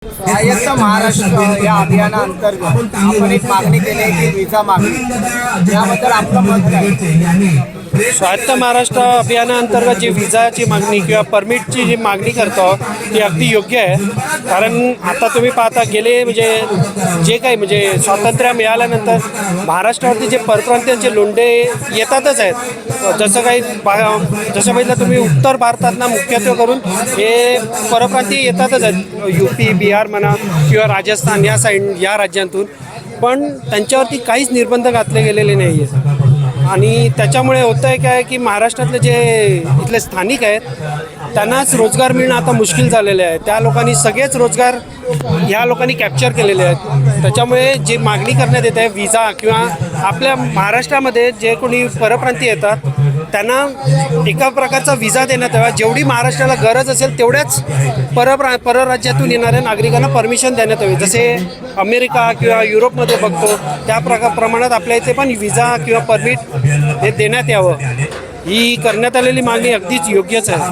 स्वायत्त महाराष्ट्र या अभियानाअंतर्गत आपण एक मागणी केली आहे की विजा मागणी, याबद्दल आपलं मत काय? स्वायत्त महाराष्ट्र अभियानाअंतर्गत जी विजाची मागणी किंवा परमिटची जी मागणी करतो ती अगदी योग्य आहे. कारण आता तुम्ही पाहता गेले जे काही स्वातंत्र्य मिळाल्यानंतर महाराष्ट्रावरती जे परप्रांतीयांचे लोंढे येतातच आहेत. जसं बघितलं तुम्ही उत्तर भारतात ना मुख्यत्वे करून हे परप्रांतीय येतातच आहेत, UP बिहार म्हणा किंवा राजस्थान या राज्यांतून, पण त्यांच्यावरती काहीच निर्बंध घातले गेलेले नाही आहेत. आणि त्याच्यामुळे होतं आहे काय की महाराष्ट्रातले जे इथले स्थानिक आहेत त्यांनाच रोजगार मिळणं आता मुश्किल झालेलं आहे. त्या लोकांनी सगळेच रोजगार ह्या लोकांनी कॅप्चर केलेले आहेत. त्याच्यामुळे जी मागणी करण्यात येत आहे विजा किंवा आपल्या महाराष्ट्रामध्ये जे कोणी परप्रांतीय येतात त्यांना एका प्रकारचा विजा देण्यात यावा. जेवढी महाराष्ट्राला गरज असेल तेवढ्याच परराज्यातून येणाऱ्या नागरिकांना परमिशन देण्यात यावी. जसे अमेरिका किंवा युरोपमध्ये बघतो त्या प्रमाणात आपल्या इथे पण विजा किंवा परमिट हे देण्यात यावं. ही करण्यात आलेली मागणी अगदीच योग्यच आहे.